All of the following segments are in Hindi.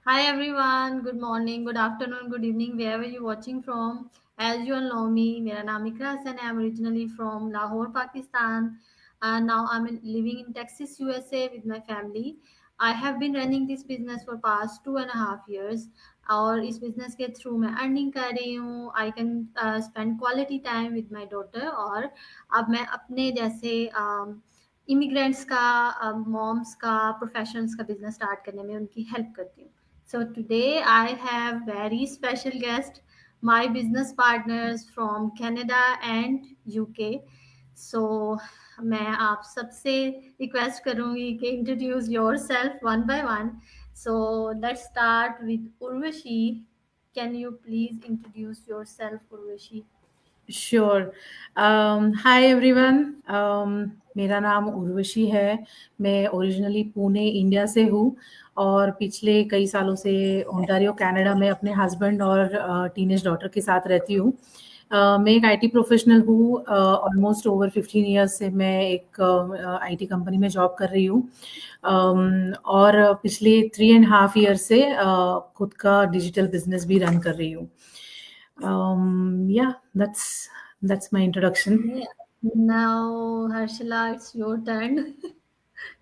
Hi everyone, good morning, good afternoon, good evening, wherever you're watching from. As you all know me, मेरा नाम इकरा हसन है. I'm originally from Lahore, Pakistan, and now I'm living in Texas, USA with my family. I have been running this business for past 2.5 years. और इस बिजनेस के थ्रू मैं अर्निंग कर रही हूँ. I can spend quality time with my daughter. और अब मैं अपने जैसे इमिग्रेंट्स का, मॉम्स का, प्रोफेशनल्स का बिजनेस स्टार्ट करने में उनकी हेल्प करती हूँ. So today I have very special guest, my business partners from Canada and UK. So मैं आप सबसे रिक्वेस्ट करूंगी कि introduce yourself one by one. So let's start with Urvashi. Can you please introduce yourself, Urvashi? Sure. Hi everyone. मेरा नाम उर्वशी है. मैं ओरिजिनली पुणे इंडिया से हूँ और पिछले कई सालों से ओंटारियो कनाडा में अपने हस्बैंड और टीनेज डॉटर के साथ रहती हूँ. मैं एक आईटी प्रोफेशनल हूँ. ऑलमोस्ट ओवर 15 इयर्स से मैं एक आईटी कंपनी में जॉब कर रही हूँ. और पिछले 3.5 ईयर से खुद का डिजिटल बिजनेस भी रन कर रही हूँ. Yeah, that's my introduction. Yeah. Now, Harshila, it's your turn.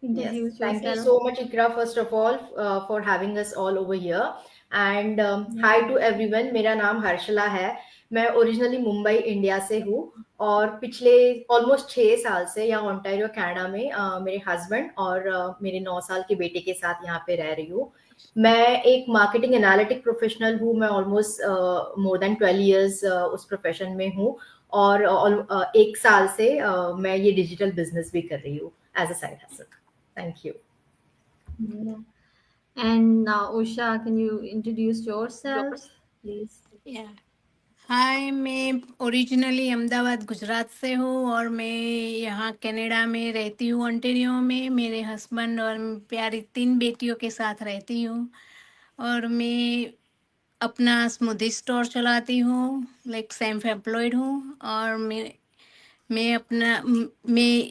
Yes, Introduce thank you yourself. so much, Ikra, first of all, for having us all over here. And hi Yeah. to everyone. मेरा नाम हर्षला है. मैं ओरिजिनली मुंबई इंडिया से हूँ और पिछले ऑलमोस्ट 6 साल से यहाँ ओंटारियो कनाडा में मेरे हस्बैंड और मेरे 9 साल के बेटे के साथ यहाँ पे रह रही हूँ. मैं एक मार्केटिंग एनालिटिक प्रोफेशनल हूँ. मैं ऑलमोस्ट मोर देन 12 इयर्स उस प्रोफेशन में हूँ और 1 साल से मैं ये डिजिटल बिजनेस भी कर रही हूँ as a side hustle. Thank you. Yeah. And now, Usha, can you introduce yourself, please? या हाय, मैं ओरिजिनली अहमदाबाद गुजरात से हूँ और मैं यहाँ कनाडा में रहती हूँ, ओंटारियो में. मेरे हस्बैंड और प्यारी 3 बेटियों के साथ रहती हूँ और मैं अपना स्मूदी स्टोर चलाती हूँ. लाइक सेल्फ एम्प्लॉयड हूँ और मैं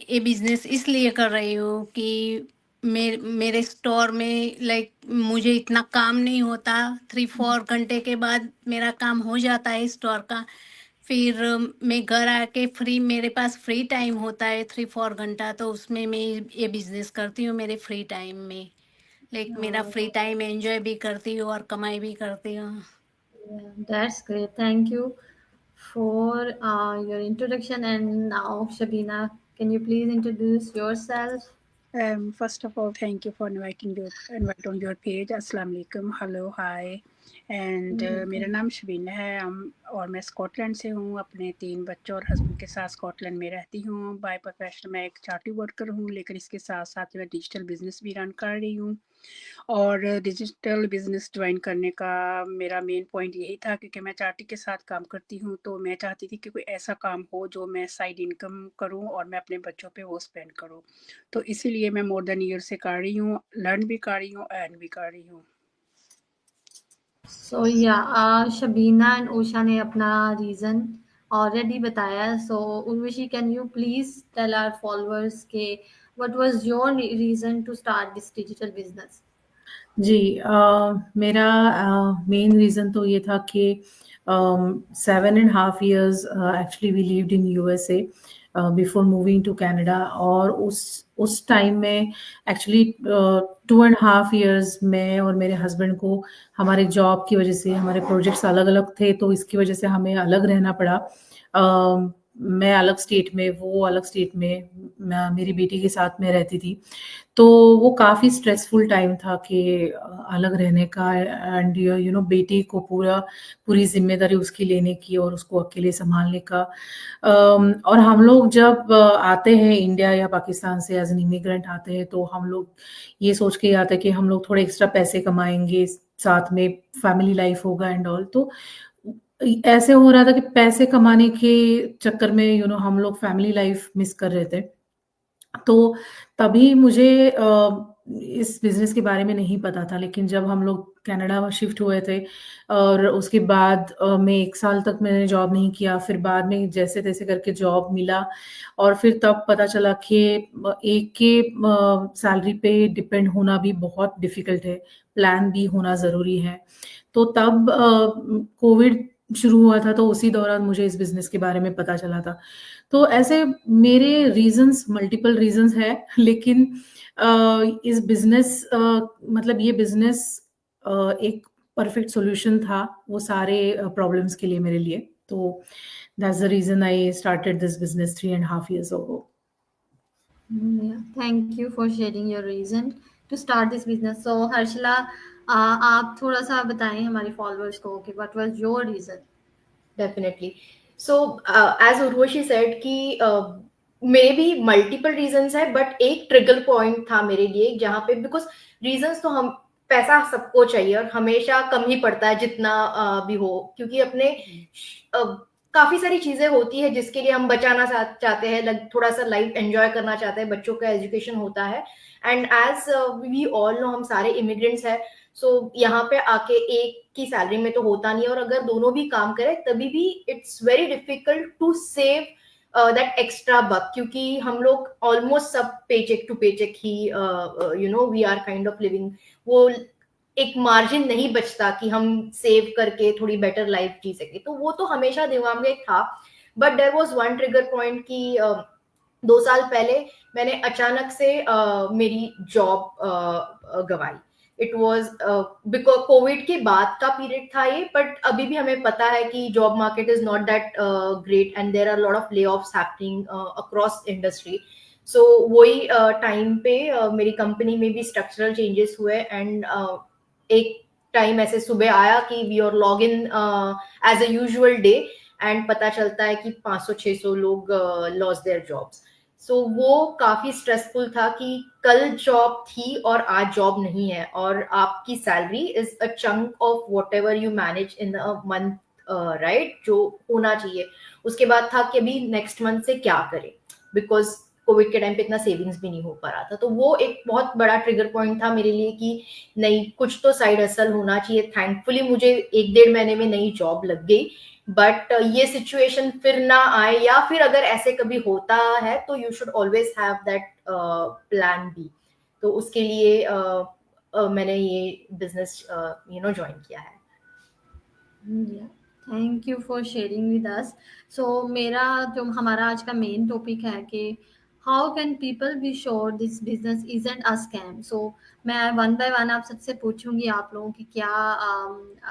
ये बिजनेस इसलिए कर रही हूँ कि मेरे स्टोर में लाइक मुझे इतना काम नहीं होता. 3-4 घंटे के बाद मेरा काम हो जाता है स्टोर का. फिर मैं घर आके मेरे पास फ्री टाइम होता है 3-4 घंटा, तो उसमें मैं ये बिजनेस करती हूँ मेरे फ्री टाइम में. लाइक मेरा फ्री टाइम एंजॉय भी करती हूँ और कमाई भी करती हूँ. Yeah, that's great. Thank you for your introduction. And now, Shabina, can you please introduce yourself? First of all, thank you for invite on your page. Assalamu alaikum, hello, hi. And मेरा नाम शबीना है. और मैं स्कॉटलैंड से हूँ. अपने 3 बच्चों और हस्बैंड के साथ स्कॉटलैंड में रहती हूँ. बाय प्रोफेशन मैं एक चार्टी वर्कर हूँ, लेकिन इसके साथ साथ मैं डिजिटल बिजनेस भी रन कर रही हूँ. और डिजिटल बिजनेस ज्वाइन करने का मेरा मेन पॉइंट यही था, क्योंकि मैं चार्टी के साथ काम करती हूँ, तो मैं चाहती थी कि कोई ऐसा काम हो जो मैं साइड इनकम करूँ और मैं अपने बच्चों पे वो स्पेंड करूँ. तो इसीलिए मैं मोर देन ईयर से कर रही हूँ, लर्न भी कर रही हूँ, अर्न भी कर रही हूँ. So yeah, Shabina and Usha ने अपना reason already बताया. So Urvashi, can you please tell our followers के what was your reason to start this digital business? जी. मेरा मेन रीज़न तो ये था कि 7.5 years actually we lived in USA before moving to Canada. और उस टाइम में एक्चुअली 2.5 years मैं और मेरे हस्बैंड को हमारे जॉब की वजह से हमारे प्रोजेक्ट्स अलग अलग थे, तो इसकी वजह से हमें अलग रहना पड़ा. मैं अलग स्टेट में, वो अलग स्टेट में, मेरी बेटी के साथ में रहती थी. तो वो काफ़ी स्ट्रेसफुल टाइम था कि अलग रहने का. एंड यू नो बेटी को पूरी ज़िम्मेदारी उसकी लेने की और उसको अकेले सँभालने का. और हम लोग जब आते हैं इंडिया या पाकिस्तान से एज़ एन इमिग्रेंट आते हैं, तो हम लोग ये सोच के आते हैं कि हम लोग थोड़े एक्स्ट्रा पैसे कमाएँगे, साथ में फैमिली लाइफ़ होगा एंड ऑल. तो ऐसे हो रहा था कि पैसे कमाने के चक्कर में हम लोग फैमिली लाइफ़ मिस कर रहे थे. तो तभी मुझे इस बिज़नेस के बारे में नहीं पता था, लेकिन जब हम लोग कनाडा शिफ्ट हुए थे और उसके बाद मैं 1 साल तक मैंने जॉब नहीं किया, फिर बाद में जैसे-तैसे करके जॉब मिला और फिर तब पता चला कि एक के सैलरी पे डिपेंड होना भी बहुत डिफ़िकल्ट है, प्लान भी होना ज़रूरी है। तो तब कोविड शुरू हुआ था, तो उसी दौरान मुझे इस बिज़नेस के बारे में पता चला था। तो ऐसे मेरे रीज़न्स मल्टीपल रीज़न्स हैं, लेकिन इस बिज़नेस मतलब ये बिज़नेस एक परफेक्ट सॉल्यूशन था वो सारे प्रॉब्लम्स के लिए मेरे लिए। तो that's the reason I started this business 3 and half years ago. Yeah, thank you for sharing your reason to start this business. So Harshala, आप थोड़ा सा बताएं हमारे फॉलोअर्स को कि what was your reason? Definitely. So, as Urvashi said कि मेरे भी मल्टीपल रीजंस है, बट एक ट्रिगर पॉइंट था मेरे लिए जहाँ पे, बिकॉज रीजंस तो हम, पैसा सबको चाहिए और हमेशा कम ही पड़ता है जितना भी हो, क्योंकि अपने काफी सारी चीजें होती है जिसके लिए हम बचाना चाहते हैं, थोड़ा सा लाइफ एंजॉय करना चाहते हैं, बच्चों का एजुकेशन होता है, and as we all know हम सारे इमिग्रेंट्स हैं, सो यहाँ पे आके एक की सैलरी में तो होता नहीं है, और अगर दोनों भी काम करें तभी भी it's very difficult to save that extra buck, क्योंकि हम लोग ऑलमोस्ट सब पेचेक टू पेचेक ही you know we are kind of living, वो एक मार्जिन नहीं बचता कि हम सेव करके थोड़ी बेटर लाइफ जी सके, तो वो तो हमेशा दिमाग में था। But there was one trigger point कि 2 साल पहले मैंने अचानक से मेरी जॉब गवाई। इट वाज बिकॉज कोविड के बाद का पीरियड था ये, बट अभी भी हमें पता है कि job market is not that great and there are lot of layoffs happening across industry. So वही टाइम पे मेरी कंपनी में भी स्ट्रक्चरल चेंजेस हुए, एंड एक टाइम ऐसे सुबह आया कि we are log in as a usual day, and पता चलता है कि 500-600 लोग लॉस देयर जॉब्स। सो वो काफी स्ट्रेसफुल था कि कल जॉब थी और आज जॉब नहीं है, और आपकी salary is a chunk of what ever you manage in a month, right, जो होना चाहिए। उसके बाद था कि अभी नेक्स्ट मंथ से क्या करें, बिकॉज कोविड के टाइम पे इतना सेविंग्स भी नहीं हो पा रहा था। तो वो एक बहुत बड़ा ट्रिगर पॉइंट था मेरे लिए कि नहीं, कुछ तो साइड हसल होना चाहिए। थैंकफुली मुझे 1-1.5 महीने में नई जॉब लग गई, बट ये सिचुएशन फिर ना आए, या फिर अगर ऐसे कभी होता है तो you should always have that plan B. तो उसके लिए मैंने ये बिजनेस ज्वाइन किया है। Yeah, thank you for sharing with us. So मेरा जो हमारा आज का मेन टॉपिक है कि how can people be sure this business isn't a scam. So मैं वन बाय वन आप सबसे पूछूंगी आप लोगों की क्या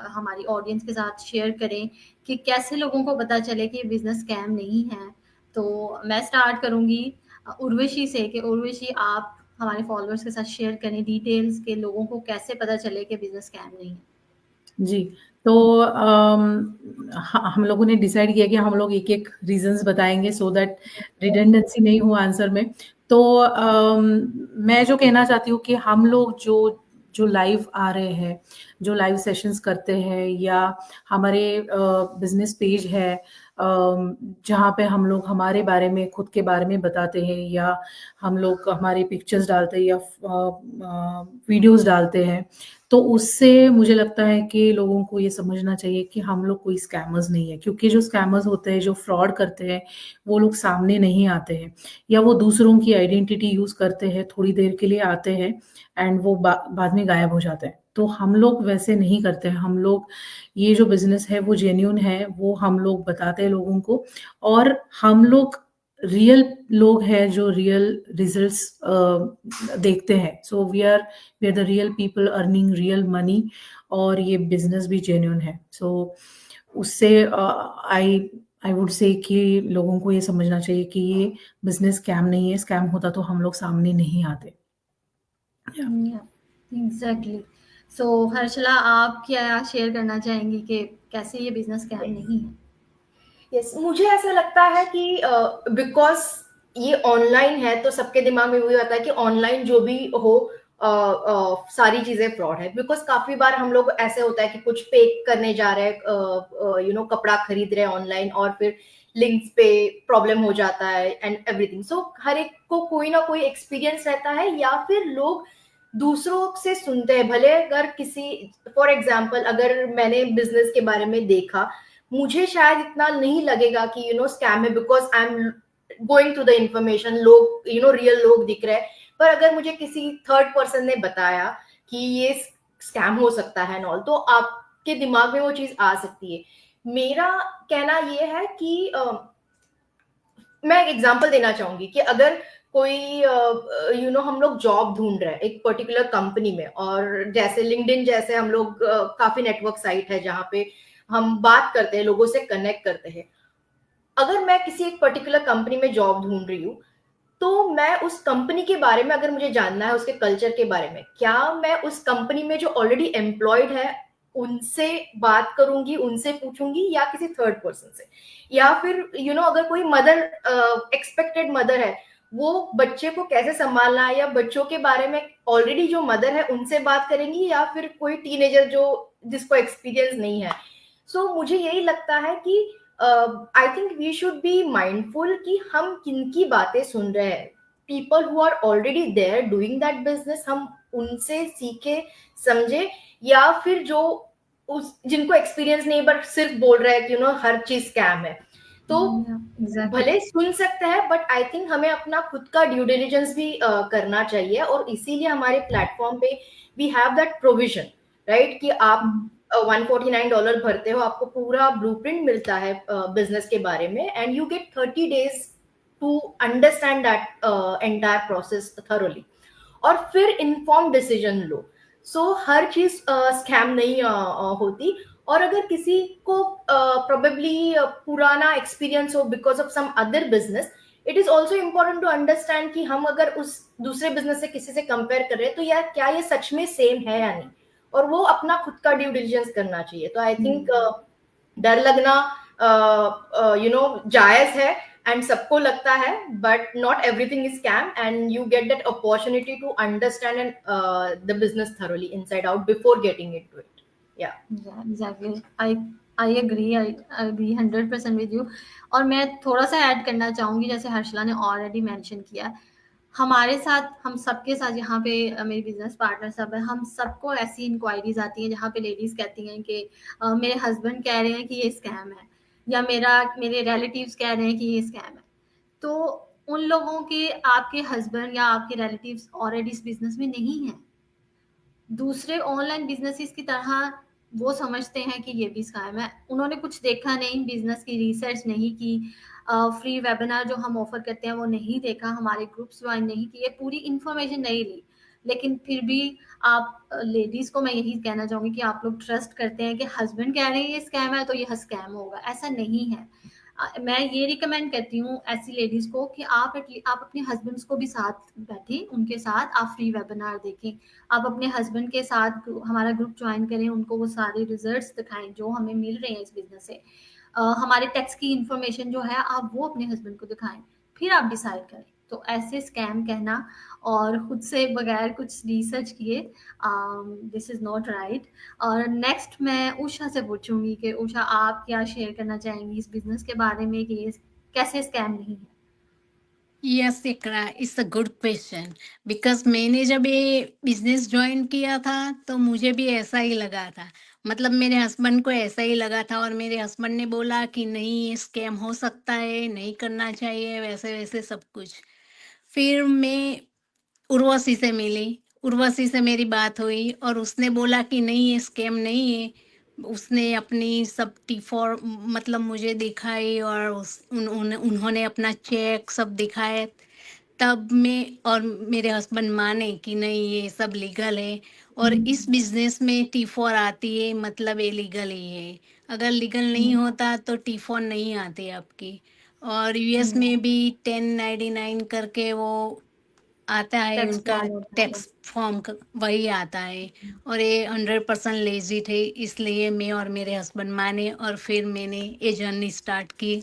हमारी ऑडियंस के साथ शेयर करें कि कैसे लोगों को पता चले कि ये बिजनेस स्कैम नहीं है। तो मैं स्टार्ट करूंगी उर्वशी से कि उर्वशी आप हमारे फॉलोअर्स के साथ शेयर करें डिटेल्स के लोगों को कैसे पता चले कि बिजनेस स्कैम नहीं है। जी, तो हम लोगों ने डिसाइड किया कि हम लोग एक-एक रीज़न्स बताएँगे सो दैट रिडंडेंसी नहीं हो आंसर में। तो मैं जो कहना चाहती हूँ कि हम लोग जो लाइव आ रहे हैं, जो लाइव सेशंस करते हैं या हमारे बिज़नेस पेज है जहाँ पे हम लोग हमारे बारे में, खुद के बारे में बताते हैं या हम लोग हमारी पिक्चर्स डालते हैं या वीडियोज़ डालते हैं, तो उससे मुझे लगता है कि लोगों को ये समझना चाहिए कि हम लोग कोई स्कैमर्स नहीं है, क्योंकि जो स्कैमर्स होते हैं, जो फ्रॉड करते हैं, वो लोग सामने नहीं आते हैं या वो दूसरों की आइडेंटिटी यूज़ करते हैं, थोड़ी देर के लिए आते हैं एंड वो बाद में गायब हो जाते हैं। तो हम लोग वैसे नहीं करते हैं, हम लोग ये जो बिज़नेस है वो जेन्युइन है, वो हम लोग बताते हैं लोगों को और हम लोग रियल लोग हैं जो रियल रिजल्ट्स देखते हैं। So we are the real people earning real money और ये बिज़नेस भी जेन्युइन है। सो उससे आई वुड से कि लोगों को ये समझना चाहिए कि ये बिज़नेस स्कैम नहीं है, स्कैम होता तो हम लोग सामने नहीं आते। एग्जैक्टली। सो हर्षला आप क्या शेयर करना चाहेंगी कि कैसे ये बिजनेस स्कैम नहीं है। यस, मुझे ऐसा लगता है कि बिकॉज ये ऑनलाइन है तो सबके दिमाग में वही आता है कि ऑनलाइन जो भी हो सारी चीजें फ्रॉड है। बिकॉज काफी बार हम लोग ऐसे होता है कि कुछ पे करने जा रहे हैं, कपड़ा खरीद रहे हैं ऑनलाइन और फिर लिंक्स पे प्रॉब्लम हो जाता है एंड एवरीथिंग। सो हर एक को कोई ना कोई एक्सपीरियंस रहता है, या फिर लोग दूसरों से सुनते हैं, भले अगर किसी, फॉर एग्जाम्पल अगर मैंने बिजनेस के बारे में देखा, मुझे शायद इतना नहीं लगेगा कि स्कैम है, because I am going to the information, लोग रियल लोग दिख रहे हैं। पर अगर मुझे किसी थर्ड पर्सन ने बताया कि ये स्कैम हो सकता है नॉल, तो आपके दिमाग में वो चीज आ सकती है। मेरा कहना ये है कि मैं एक एग्जांपल देना चाहूंगी कि अगर कोई हम लोग जॉब ढूंढ रहे हैं एक पर्टिकुलर कंपनी में, और जैसे लिंक्डइन जैसे हम लोग काफी नेटवर्क साइट है जहाँ पे हम बात करते हैं, लोगों से कनेक्ट करते हैं। अगर मैं किसी एक पर्टिकुलर कंपनी में जॉब ढूंढ रही हूँ, तो मैं उस कंपनी के बारे में अगर मुझे जानना है, उसके कल्चर के बारे में, क्या मैं उस कंपनी में जो ऑलरेडी एम्प्लॉयड है उनसे बात करूंगी, उनसे पूछूंगी, या किसी थर्ड पर्सन से, या फिर अगर कोई मदर, एक्सपेक्टेड मदर है, वो बच्चे को कैसे संभालना है, या बच्चों के बारे में ऑलरेडी जो मदर है उनसे बात करेंगी, या फिर कोई टीनेजर जिसको एक्सपीरियंस नहीं है। मुझे यही लगता है कि I think we should be mindful कि हम किनकी बातें सुन रहे हैं। People who are already there doing that business, हम उनसे सीखे समझे, या फिर जो जिनको एक्सपीरियंस नहीं बट सिर्फ बोल रहे हैं कि हर चीज स्कैम है। तो भले सुन सकते हैं, बट आई थिंक हमें अपना खुद का ड्यू डिलिजेंस भी करना चाहिए, और इसीलिए हमारे प्लेटफॉर्म पे we have that provision, right, कि आप $149 भरते हो, आपको पूरा ब्लूप्रिंट मिलता है बिजनेस के बारे में, and you get 30 days to understand that entire process thoroughly, और फिर इन्फॉर्म डिसीजन लो। हर चीज स्कैम नहीं होती। और अगर किसी को प्रोबेबली पुराना एक्सपीरियंस हो because of some other business, it is also important to understand कि हम अगर उस दूसरे बिजनेस से किसी से कंपेयर कर रहे हैं, तो यार क्या ये सच में सेम है या नहीं, और वो अपना खुद का ड्यू डिलिजेंस करना चाहिए। तो आई थिंक डर लगना जायज है, एंड सबको लगता है, but not everything is scam, and you get that opportunity to understand the business thoroughly inside out before getting into it. Yeah, exactly. I agree. I agree 100% with you. और मैं थोड़ा सा ऐड करना चाहूंगी, जैसे हर्षला ने ऑलरेडी मेंशन किया, हमारे साथ, हम सबके साथ यहाँ पे मेरे बिजनेस पार्टनर सब है, हम सबको ऐसी इंक्वायरीज आती हैं जहाँ पे लेडीज कहती हैं कि मेरे हस्बैंड कह रहे हैं कि ये स्कैम है, या मेरे रिलेटिव्स कह रहे हैं कि ये स्कैम है। तो उन लोगों के, आपके हस्बैंड या आपके रिलेटिव्स ऑलरेडी इस बिजनेस में नहीं है, दूसरे ऑनलाइन बिजनेसेस की तरह वो समझते हैं कि ये भी स्कैम है। उन्होंने कुछ देखा नहीं, बिजनेस की रिसर्च नहीं की, फ्री वेबिनार जो हम ऑफर करते हैं वो नहीं देखा, हमारे ग्रुप्स ज्वाइन नहीं किए, पूरी इंफॉर्मेशन नहीं ली, लेकिन फिर भी आप लेडीज को मैं यही कहना चाहूंगी कि आप लोग ट्रस्ट करते हैं कि हस्बैंड कह रहे हैं ये स्कैम है तो ये स्कैम होगा। ऐसा नहीं है। मैं ये रिकमेंड करती हूँ ऐसी लेडीज को कि आप अपने हस्बैंड्स को भी साथ बैठें, उनके साथ आप फ्री वेबिनार देखें, आप अपने हस्बैंड के साथ हमारा ग्रुप ज्वाइन करें, उनको वो सारे रिजल्ट्स दिखाएं जो हमें मिल रहे हैं इस बिजनेस से, हमारे टैक्स की इंफॉर्मेशन जो है आप वो अपने हस्बैंड को दिखाएं, फिर आप डिसाइड करें। तो ऐसे स्कैम कहना और खुद से बगैर कुछ रिसर्च किए, दिस इज नॉट राइट। और नेक्स्ट मैं उषा से पूछूंगी कि उषा आप क्या शेयर करना चाहेंगी इस बिजनेस के बारे में कि ये कैसे स्कैम नहीं है। Yes Iqra, it's a good question. Because मैंने जब ये बिजनेस ज्वाइन किया था तो मुझे भी ऐसा ही लगा था, मतलब मेरे हस्बैंड को ऐसा ही लगा था, और मेरे हस्बैंड ने बोला कि नहीं ये स्कैम हो सकता है, नहीं करना चाहिए, वैसे वैसे सब कुछ। फिर मैं उर्वशी से मिली, उर्वशी से मेरी बात हुई और उसने बोला कि नहीं ये स्कैम नहीं है। उसने अपनी सब T4 मतलब मुझे दिखाई, और उन्होंने अपना चेक सब दिखाए, तब मैं और मेरे हस्बैंड माने कि नहीं ये सब लीगल है। और इस बिजनेस में T4 आती है मतलब ये लीगल ही है, अगर लीगल नहीं होता तो T4 नहीं आती आपकी। और यूएस में भी 1099 करके वो आता है, टैक्स उनका फॉर्म होता है। टैक्स फॉर्म वही आता है। और ये 100% लेजी थे, इसलिए मैं और मेरे हस्बैंड माने और फिर मैंने ये जर्नी स्टार्ट की।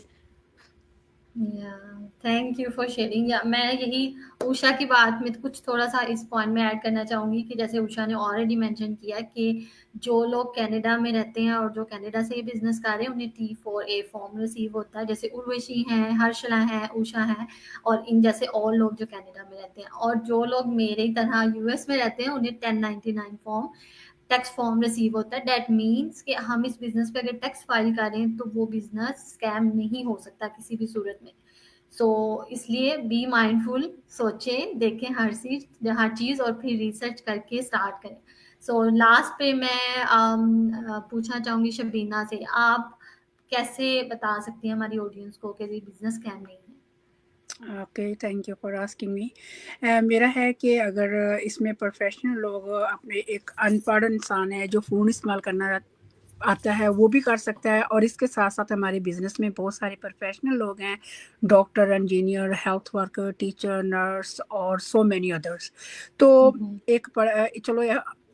Thank you for sharing. या मैं यही उषा की बात में कुछ थोड़ा सा इस पॉइंट में ऐड करना चाहूंगी कि जैसे उषा ने ऑलरेडी मेंशन किया कि जो लोग कनाडा में रहते हैं और जो कनाडा से बिजनेस कर रहे हैं उन्हें T4A फॉर्म रिसीव होता है, जैसे उर्वशी हैं, हर्षला है, उषा है और इन जैसे और लोग जो कनाडा में रहते हैं। और जो लोग मेरे तरह यूएस में रहते हैं उन्हें 1099 फॉर्म टैक्स फॉर्म रिसीव होता है। दैट मीन्स कि हम इस बिजनेस पे अगर टैक्स फाइल करें तो वो बिजनेस स्कैम नहीं हो सकता किसी भी सूरत में। सो इसलिए बी माइंडफुल, सोचें, देखें हर चीज़ और फिर रिसर्च करके स्टार्ट करें। सो लास्ट पे मैं पूछना चाहूँगी शबीना से, आप कैसे बता सकती हैं हमारी ऑडियंस को कि ये बिजनेस स्कैम नहीं है? Okay, thank you for asking me. मेरा है कि अगर इसमें प्रोफेशनल लोग अपने एक अनपढ़ इंसान है जो फ़ोन इस्तेमाल करना आता है वो भी कर सकता है, और इसके साथ साथ हमारे बिजनेस में बहुत सारे प्रोफेशनल लोग हैं, doctor, engineer, health worker, teacher, nurse और सो मैनी अदर्स। तो एक चलो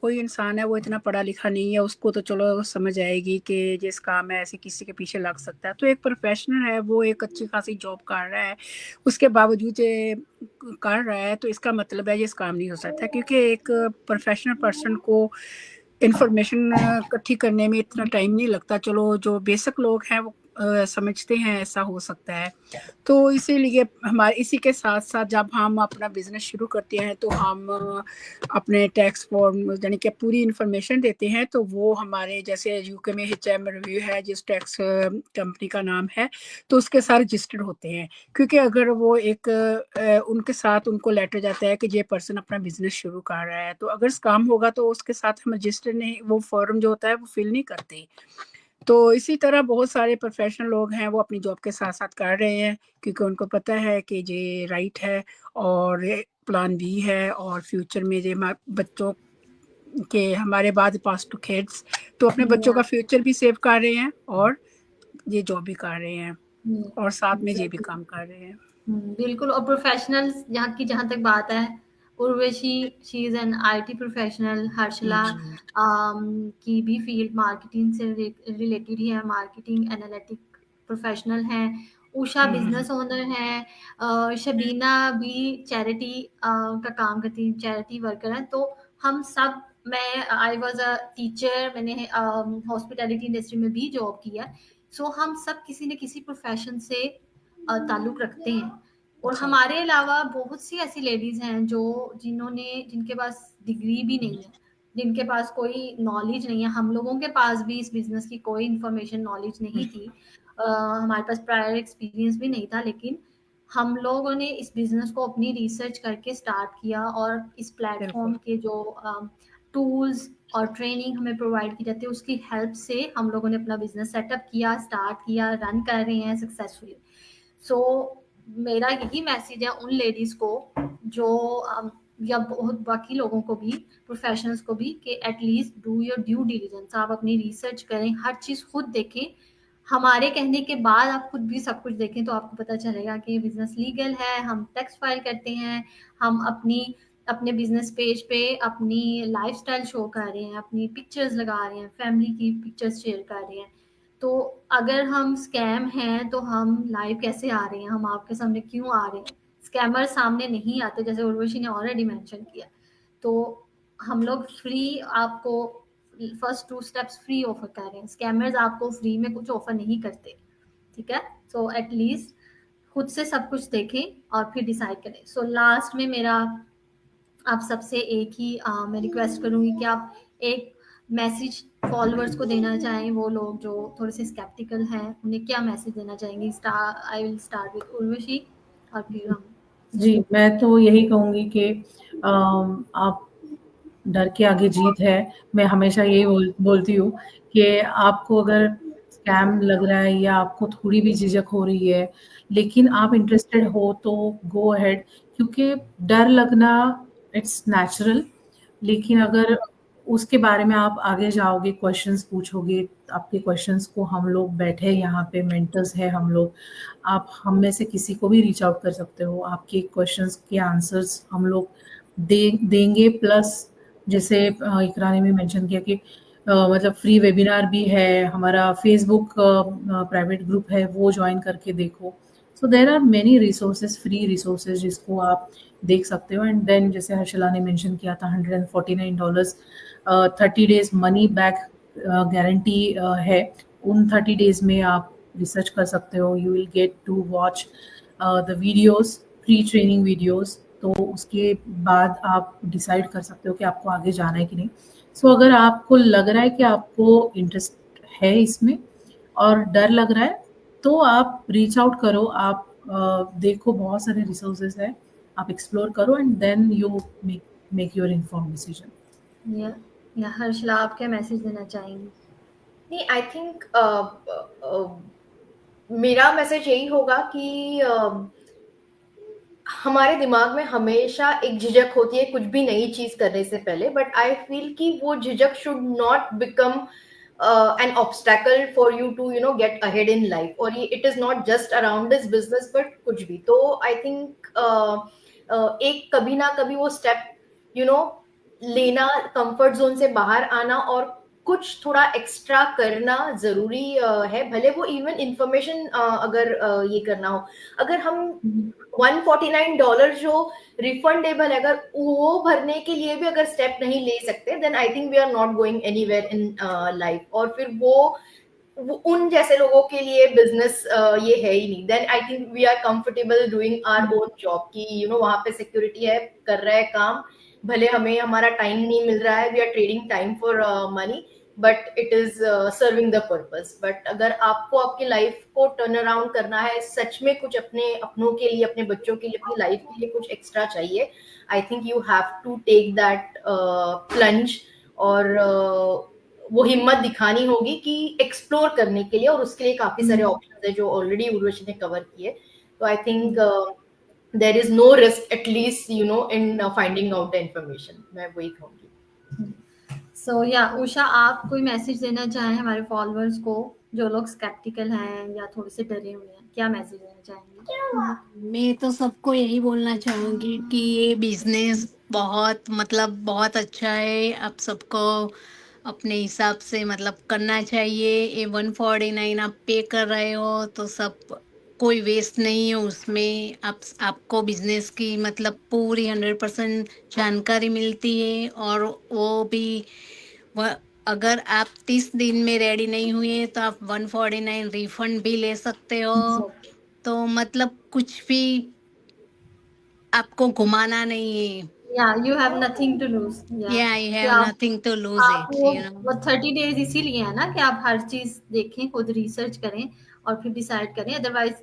कोई इंसान है वो इतना पढ़ा लिखा नहीं है, उसको तो चलो समझ आएगी कि जिस काम है ऐसे किसी के पीछे लग सकता है। तो एक प्रोफेशनल है वो एक अच्छी खासी जॉब कर रहा है, उसके बावजूद ये कर रहा है, तो इसका मतलब है ये काम नहीं हो सकता, क्योंकि एक प्रोफेशनल पर्सन को इंफॉर्मेशन इकट्ठी करने में इतना टाइम नहीं लगता। चलो जो बेसिक लोग हैं वो समझते हैं ऐसा हो सकता है। तो इसीलिए हमारे इसी के साथ साथ जब हम अपना बिजनेस शुरू करते हैं तो हम अपने टैक्स फॉर्म यानी कि पूरी इंफॉर्मेशन देते हैं, तो वो हमारे जैसे यूके में HM रिव्यू है जिस टैक्स कंपनी का नाम है, तो उसके साथ रजिस्टर्ड होते हैं। क्योंकि अगर वो एक उनके साथ उनको लेटर जाता है कि ये पर्सन अपना बिजनेस शुरू कर रहा है, तो अगर स्कैम होगा तो उसके साथ हम रजिस्टर नहीं, वो फॉर्म जो होता है वो फिल नहीं करते। तो इसी तरह बहुत सारे प्रोफेशनल लोग हैं वो अपनी जॉब के साथ साथ कर रहे हैं, क्योंकि उनको पता है कि ये राइट है और प्लान भी है, और फ्यूचर में ये बच्चों के हमारे बाद पास टू किड्स, तो अपने बच्चों का फ्यूचर भी सेव कर रहे हैं और ये जॉब भी कर रहे हैं और साथ में ये भी काम कर रहे हैं। बिल्कुल। और प्रोफेशनल्स यहाँ की जहाँ तक बात है, Urvashi she is an IT professional, Harshala की भी फील्ड मार्केटिंग से रिलेटेड ही है, मार्केटिंग एनालिटिक प्रोफेशनल हैं, उषा बिजनेस ओनर हैं, शबीना भी चैरिटी का काम करती हैं, चैरिटी वर्कर हैं। तो हम सब, मैं आई वॉज अ टीचर, मैंने हॉस्पिटैलिटी इंडस्ट्री में भी जॉब किया। सो हम सब किसी न किसी प्रोफेशन से ताल्लुक रखते हैं। और हमारे अलावा बहुत सी ऐसी लेडीज हैं जो जिनके पास डिग्री भी नहीं है, जिनके पास कोई नॉलेज नहीं है। हम लोगों के पास भी इस बिजनेस की कोई इंफॉर्मेशन नॉलेज नहीं थी, हमारे पास प्रायर एक्सपीरियंस भी नहीं था, लेकिन हम लोगों ने इस बिजनेस को अपनी रिसर्च करके स्टार्ट किया और इस प्लेटफॉर्म के जो टूल्स और ट्रेनिंग हमें प्रोवाइड की जाती है उसकी हेल्प से हम लोगों ने अपना बिजनेस सेटअप किया, स्टार्ट किया, रन कर रहे हैं सक्सेसफुली। सो मेरा यही मैसेज है उन लेडीज को जो या बहुत बाकी लोगों को भी, प्रोफेशनल्स को भी, कि at least do your due diligence. आप अपनी रिसर्च करें, हर चीज़ खुद देखें। हमारे कहने के बाद आप खुद भी सब कुछ देखें तो आपको पता चलेगा कि बिजनेस लीगल है, हम टैक्स फाइल करते हैं, हम अपने बिजनेस पेज पे अपनी लाइफस्टाइल शो कर रहे हैं, अपनी पिक्चर्स लगा रहे हैं, फैमिली की पिक्चर्स शेयर कर रहे हैं। तो अगर हम स्कैम हैं तो हम लाइव कैसे आ रहे हैं, हम आपके सामने क्यों आ रहे हैं? स्कैमर सामने नहीं आते, जैसे उर्वशी ने ऑलरेडी मेंशन किया। तो हम लोग फ्री आपको फर्स्ट 2 स्टेप्स फ्री ऑफर कर रहे हैं, स्कैमर्स आपको फ्री में कुछ ऑफर नहीं करते, ठीक है? सो एटलीस्ट खुद से सब कुछ देखें और फिर डिसाइड करें। सो लास्ट में मेरा आप सबसे एक ही मैं रिक्वेस्ट करूंगी कि आप एक मैसेज फॉलोअर्स को देना चाहें, वो लोग जो थोड़े से स्केप्टिकल हैं, उन्हें क्या मैसेज देना चाहेंगी? I will start with Urvashi और फिर हम। जी, मैं तो यही कहूँगी कि आप डर के आगे जीत है। मैं हमेशा यही बोलती हूँ कि आपको अगर स्कैम लग रहा है या आपको थोड़ी भी झिझक हो रही है, लेकिन आप इंटरेस्टेड हो तो गो अहेड, क्योंकि डर लगना इट्स नेचुरल। लेकिन अगर उसके बारे में आप आगे जाओगे, क्वेश्चंस पूछोगे, आपके क्वेश्चंस को हम लोग बैठे यहाँ पे मेंटर्स हैं हम लोग, आप हम में से किसी को भी रीच आउट कर सकते हो। आपके क्वेश्चंस के आंसर्स हम लोग देंगे, प्लस जैसे इकरा ने भी मेंशन किया कि मतलब फ्री वेबिनार भी है, हमारा फेसबुक प्राइवेट ग्रुप है, वो ज्वाइन करके देखो। So there are many resources, free resources जिसको आप देख सकते हो। एंड देन जैसे हर्षला ने मेंशन किया था $149 30 डेज मनी बैक गारंटी है। उन 30 डेज में आप रिसर्च कर सकते हो। You will get to watch the videos, pre training videos. तो उसके बाद आप डिसाइड कर सकते हो कि आपको आगे जाना है कि नहीं। सो अगर आपको लग रहा है कि आपको इंटरेस्ट है इसमें और डर लग रहा है, तो आप रीच आउट करो। आप देखो, बहुत सारे रिसोर्सेज है, आप एक्सप्लोर करो and then you make your inform decision. या हर्षला, आप क्या मैसेज देना चाहेंगी? नहीं, आई थिंक मेरा मैसेज यही होगा कि हमारे दिमाग में हमेशा एक झिझक होती है कुछ भी नई चीज करने से पहले, बट आई फील कि वो झिझक should not become an obstacle for you to get ahead in life, और ये it is not just around this business but कुछ भी। तो I think एक कभी ना कभी वो स्टेप लेना, कंफर्ट जोन से बाहर आना और कुछ थोड़ा एक्स्ट्रा करना जरूरी है। भले वो इवन इंफॉर्मेशन अगर ये करना हो, अगर हम $149 जो रिफंडेबल है, अगर वो भरने के लिए भी अगर स्टेप नहीं ले सकते, then I think we are not going anywhere in life. और फिर वो उन जैसे लोगों के लिए बिजनेस ये है ही नहीं। Then I think we are comfortable doing our own job की वहां पे सिक्योरिटी है, कर रहा है काम, भले हमें हमारा टाइम नहीं मिल रहा है, we are trading time for money, but it is serving the purpose. But अगर आपको आपकी लाइफ को टर्न अराउंड करना है, सच में कुछ अपने अपनों के लिए, अपने बच्चों के लिए, अपनी लाइफ के लिए कुछ एक्स्ट्रा चाहिए, I think you have to take that plunge, और वो हिम्मत दिखानी होगी कि एक्सप्लोर करने के लिए। और उसके लिए काफी सारे ऑप्शंस है जो ऑलरेडी उर्वशी ने कवर किए। तो I think there is no risk, at least in finding out the information. मैं वही कहूंगी। सो या उषा, आप कोई मैसेज देना चाहें हमारे फॉलोअर्स को जो लोग स्केप्टिकल हैं या थोड़े से डरे हुए हैं, क्या मैसेज देना चाहेंगे? मैं तो सबको यही बोलना चाहूंगी कि ये बिजनेस बहुत अच्छा है। आप सबको अपने हिसाब से करना चाहिए। ये 149 आप पे कर रहे हो तो सब कोई वेस्ट नहीं है उसमें। आपको बिजनेस की पूरी 100% जानकारी मिलती है। और वो भी अगर आप 30 दिन में रेडी नहीं हुए तो आप 149 रिफंड भी ले सकते हो। तो कुछ भी आपको घुमाना नहीं है। या you have nothing to lose. Yeah, I कि have आप nothing to lose आप it, वो 30 डेज इसीलिए है ना कि आप हर चीज देखें, खुद रिसर्च करें और फिर डिसाइड करें। अदरवाइज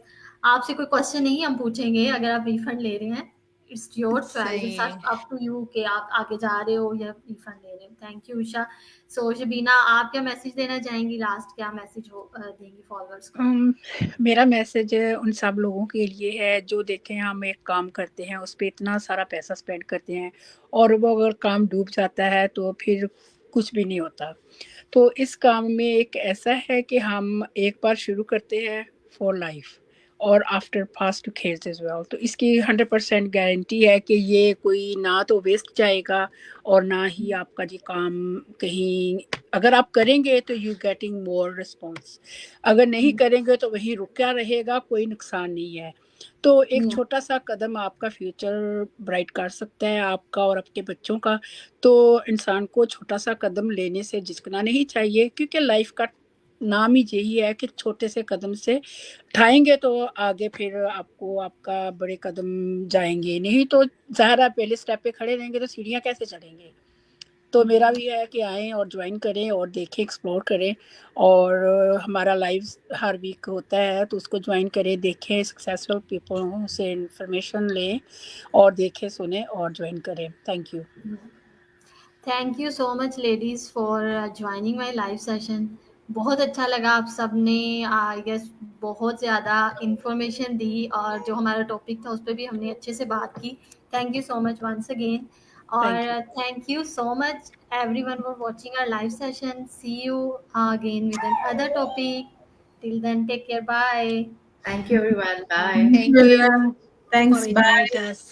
आपसे कोई क्वेश्चन नहीं हम पूछेंगे अगर आप रिफंड ले रहे हैं। इट्स योर चॉइस, सही इट्स है। अप टू यू कि आप आगे जा रहे हो या रिफंड ले रहे हो। Thank you Usha. सो शबीना, आप क्या मैसेज देना चाहेंगी? लास्ट क्या मैसेज देंगी फॉलोअर्स को? मेरा मैसेज उन सब लोगों के लिए है जो देखें हम एक काम करते हैं, उस पर इतना सारा पैसा स्पेंड करते हैं और वो अगर काम डूब जाता है तो फिर कुछ भी नहीं होता। तो इस काम में एक ऐसा है कि हम एक बार शुरू करते हैं फॉर लाइफ और आफ्टर फास्ट खेल्स एज वेल। तो इसकी 100% गारंटी है कि ये कोई ना तो वेस्ट जाएगा और ना ही आपका जी काम कहीं, अगर आप करेंगे तो यू गेटिंग मोर रिस्पॉन्स, अगर नहीं करेंगे तो वही रुका रहेगा, कोई नुकसान नहीं है। तो एक छोटा सा कदम आपका फ्यूचर ब्राइट कर सकता है, आपका और आपके बच्चों का। तो इंसान को छोटा सा कदम लेने से झिझकना नहीं चाहिए, क्योंकि लाइफ का नाम ही यही है कि छोटे से कदम से उठाएंगे तो आगे फिर आपको आपका बड़े कदम जाएंगे, नहीं तो ज़ाहिर पहले स्टेप पे खड़े रहेंगे तो सीढ़ियाँ कैसे चढ़ेंगे। तो मेरा भी है कि आएँ और ज्वाइन करें और देखें, एक्सप्लोर करें। और हमारा लाइव हर वीक होता है तो उसको ज्वाइन करें, देखें, सक्सेसफुल पीपल से इंफॉर्मेशन लें और देखें, सुने और ज्वाइन करें। Thank you. Thank you so much ladies for joining my live session. बहुत अच्छा लगा, आप सब ने आई गेस बहुत ज़्यादा इंफॉर्मेशन दी और जो हमारा टॉपिक था उस पर भी हमने अच्छे से बात की। Thank you so much once again. और thank you so much everyone for watching our live session. See you again with another topic. Till then, take care. Bye. Thank you everyone. Bye. Thank you Thanks. for Bye. inviting us.